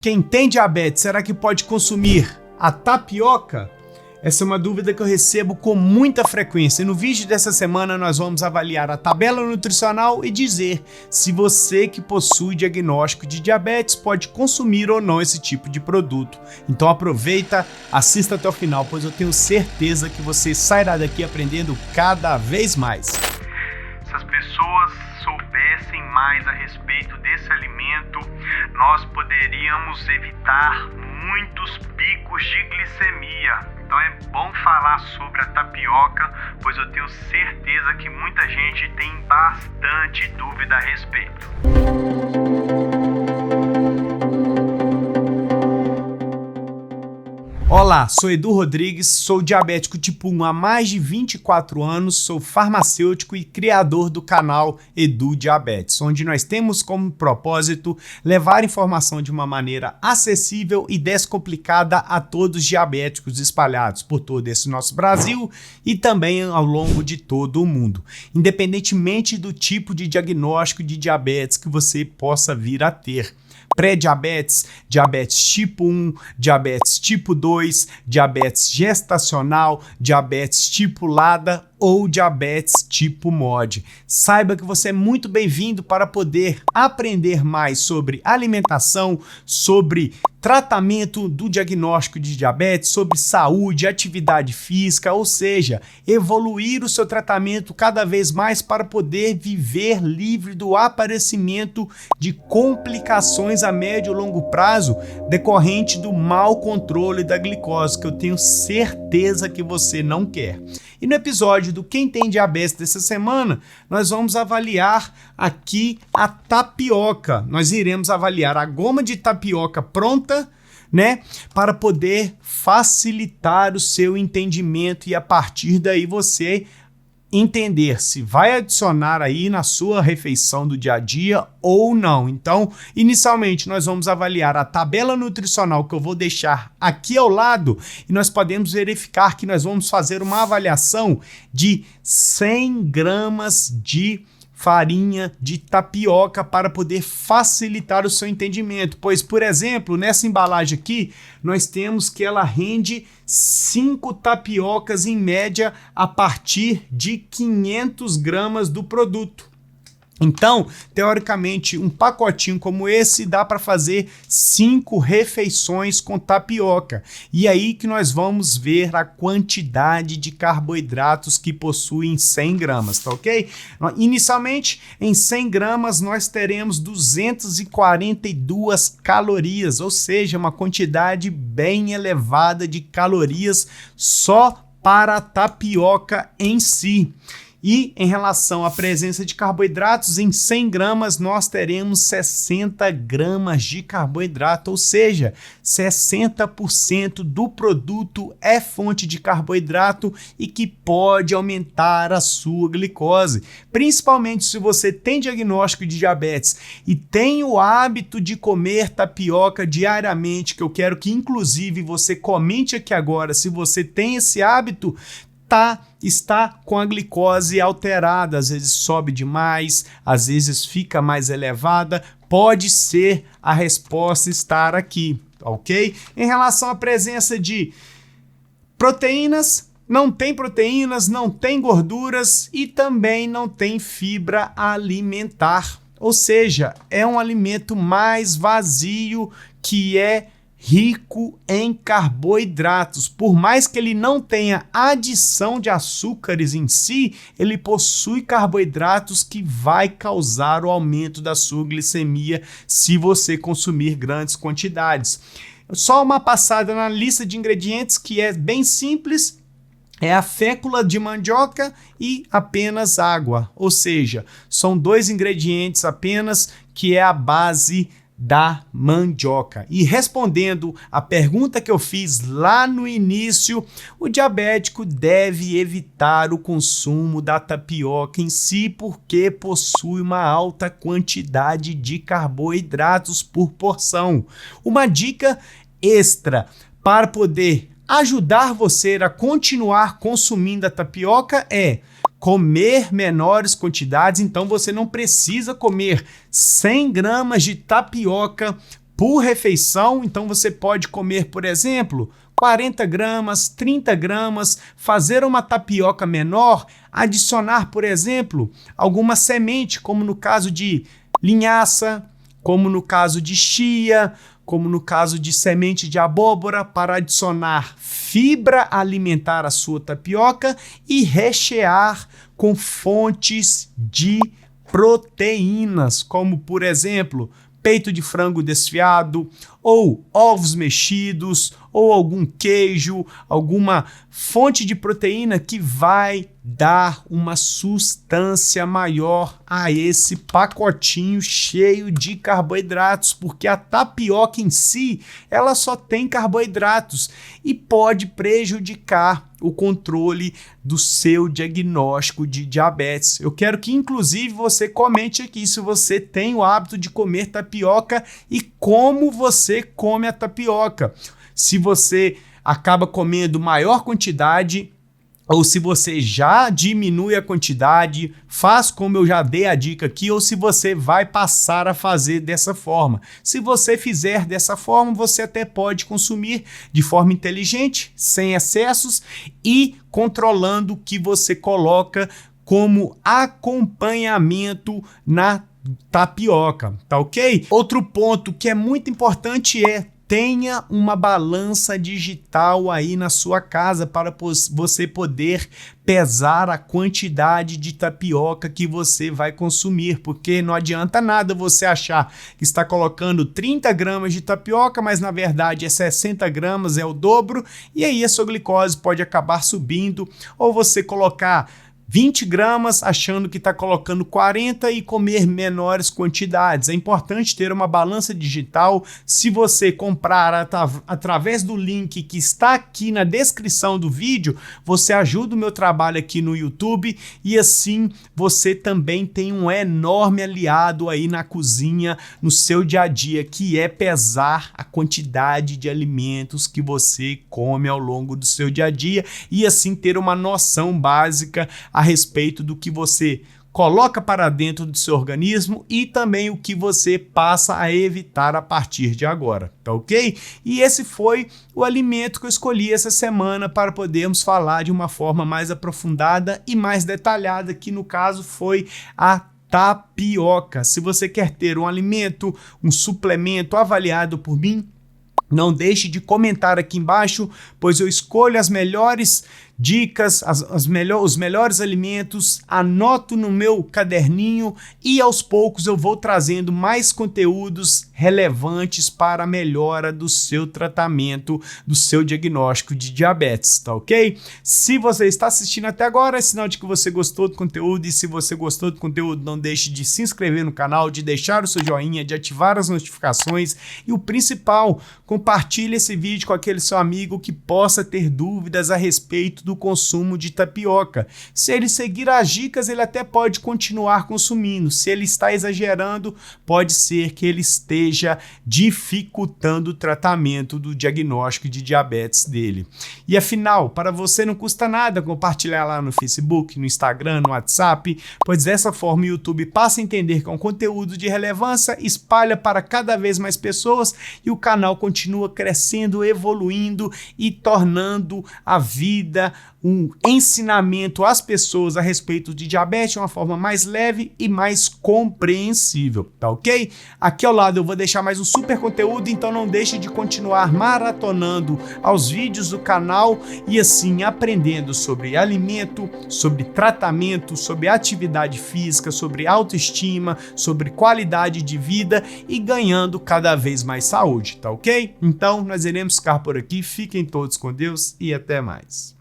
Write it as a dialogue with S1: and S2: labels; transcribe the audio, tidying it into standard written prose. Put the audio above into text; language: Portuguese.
S1: Quem tem diabetes, será que pode consumir a tapioca? Essa é uma dúvida que eu recebo com muita frequência. E no vídeo dessa semana nós vamos avaliar a tabela nutricional e dizer se você que possui diagnóstico de diabetes pode consumir ou não esse tipo de produto. Então aproveita, assista até o final, pois eu tenho certeza que você sairá daqui aprendendo cada vez mais.
S2: Se as pessoas soubessem mais a respeito desse alimento, nós poderíamos evitar muitos picos de glicemia. Então é bom falar sobre a tapioca, pois eu tenho certeza que muita gente tem bastante dúvida a respeito.
S1: Olá, sou Edu Rodrigues, sou diabético tipo 1 há mais de 24 anos, sou farmacêutico e criador do canal Edu Diabetes, onde nós temos como propósito levar informação de uma maneira acessível e descomplicada a todos os diabéticos espalhados por todo esse nosso Brasil e também ao longo de todo o mundo, independentemente do tipo de diagnóstico de diabetes que você possa vir a ter. Pré-diabetes, diabetes tipo 1, diabetes tipo 2, diabetes gestacional, diabetes tipo LADA ou diabetes tipo MOD. Saiba que você é muito bem-vindo para poder aprender mais sobre alimentação, sobre tratamento do diagnóstico de diabetes, sobre saúde, atividade física, ou seja, evoluir o seu tratamento cada vez mais para poder viver livre do aparecimento de complicações a médio e longo prazo decorrente do mau controle da glicose, que eu tenho certeza que você não quer. E no episódio do Quem Tem Diabetes dessa semana, nós vamos avaliar aqui a tapioca. Nós iremos avaliar a goma de tapioca pronta, né, para poder facilitar o seu entendimento e a partir daí você entender se vai adicionar aí na sua refeição do dia a dia ou não. Então, inicialmente nós vamos avaliar a tabela nutricional que eu vou deixar aqui ao lado e nós podemos verificar que nós vamos fazer uma avaliação de 100 gramas de farinha de tapioca para poder facilitar o seu entendimento, pois, por exemplo, nessa embalagem aqui, nós temos que ela rende 5 tapiocas em média a partir de 500 gramas do produto. Então, teoricamente, um pacotinho como esse dá para fazer 5 refeições com tapioca. E aí que nós vamos ver a quantidade de carboidratos que possuem 100 gramas, tá ok? Inicialmente, em 100 gramas, nós teremos 242 calorias, ou seja, uma quantidade bem elevada de calorias só para a tapioca em si. E em relação à presença de carboidratos, em 100 gramas nós teremos 60 gramas de carboidrato, ou seja, 60% do produto é fonte de carboidrato e que pode aumentar a sua glicose. Principalmente se você tem diagnóstico de diabetes e tem o hábito de comer tapioca diariamente, que eu quero que inclusive você comente aqui agora se você tem esse hábito, está com a glicose alterada, às vezes sobe demais, às vezes fica mais elevada, pode ser a resposta estar aqui, ok? Em relação à presença de proteínas, não tem gorduras e também não tem fibra alimentar, ou seja, é um alimento mais vazio que é rico em carboidratos. Por mais que ele não tenha adição de açúcares em si, ele possui carboidratos que vai causar o aumento da sua glicemia se você consumir grandes quantidades. Só uma passada na lista de ingredientes que é bem simples. É a fécula de mandioca e apenas água, ou seja, são 2 ingredientes apenas que é a base da mandioca. E respondendo a pergunta que eu fiz lá no início, o diabético deve evitar o consumo da tapioca em si porque possui uma alta quantidade de carboidratos por porção. Uma dica extra para poder ajudar você a continuar consumindo a tapioca é comer menores quantidades, então você não precisa comer 100 gramas de tapioca por refeição, então você pode comer, por exemplo, 40 gramas, 30 gramas, fazer uma tapioca menor, adicionar, por exemplo, alguma semente, como no caso de linhaça, como no caso de chia, como no caso de semente de abóbora, para adicionar fibra alimentar à sua tapioca e rechear com fontes de proteínas, como por exemplo, peito de frango desfiado, ou ovos mexidos, ou algum queijo, alguma fonte de proteína que vai dar uma sustância maior a esse pacotinho cheio de carboidratos, porque a tapioca em si, ela só tem carboidratos e pode prejudicar o controle do seu diagnóstico de diabetes. Eu quero que, inclusive, você comente aqui se você tem o hábito de comer tapioca e como você come a tapioca. Se você acaba comendo maior quantidade ou se você já diminui a quantidade, faz como eu já dei a dica aqui, ou se você vai passar a fazer dessa forma. Se você fizer dessa forma, você até pode consumir de forma inteligente, sem excessos e controlando o que você coloca como acompanhamento na tapioca, tá ok? Outro ponto que é muito importante é: tenha uma balança digital aí na sua casa para você poder pesar a quantidade de tapioca que você vai consumir, porque não adianta nada você achar que está colocando 30 gramas de tapioca, mas na verdade é 60 gramas, é o dobro, e aí a sua glicose pode acabar subindo, ou você colocar 20 gramas achando que está colocando 40 e comer menores quantidades. É importante ter uma balança digital. Se você comprar através do link que está aqui na descrição do vídeo, você ajuda o meu trabalho aqui no YouTube e assim você também tem um enorme aliado aí na cozinha, no seu dia a dia, que é pesar a quantidade de alimentos que você come ao longo do seu dia a dia e assim ter uma noção básica a respeito do que você coloca para dentro do seu organismo e também o que você passa a evitar a partir de agora, tá ok? E esse foi o alimento que eu escolhi essa semana para podermos falar de uma forma mais aprofundada e mais detalhada, que no caso foi a tapioca. Se você quer ter um alimento, um suplemento avaliado por mim, não deixe de comentar aqui embaixo, pois eu escolho as melhores dicas, os melhores alimentos, anoto no meu caderninho e aos poucos eu vou trazendo mais conteúdos relevantes para a melhora do seu tratamento, do seu diagnóstico de diabetes, tá ok? Se você está assistindo até agora, é sinal de que você gostou do conteúdo, e se você gostou do conteúdo, não deixe de se inscrever no canal, de deixar o seu joinha, de ativar as notificações e o principal, compartilhe esse vídeo com aquele seu amigo que possa ter dúvidas a respeito do consumo de tapioca. Se ele seguir as dicas, ele até pode continuar consumindo. Se ele está exagerando, pode ser que ele esteja dificultando o tratamento do diagnóstico de diabetes dele. E afinal, para você não custa nada compartilhar lá no Facebook, no Instagram, no WhatsApp, pois dessa forma o YouTube passa a entender que é um conteúdo de relevância, espalha para cada vez mais pessoas e o canal continua crescendo, evoluindo e tornando a vida um ensinamento às pessoas a respeito de diabetes de uma forma mais leve e mais compreensível, tá ok? Aqui ao lado eu vou deixar mais um super conteúdo, então não deixe de continuar maratonando aos vídeos do canal e assim aprendendo sobre alimento, sobre tratamento, sobre atividade física, sobre autoestima, sobre qualidade de vida e ganhando cada vez mais saúde, tá ok? Então nós iremos ficar por aqui, fiquem todos com Deus e até mais.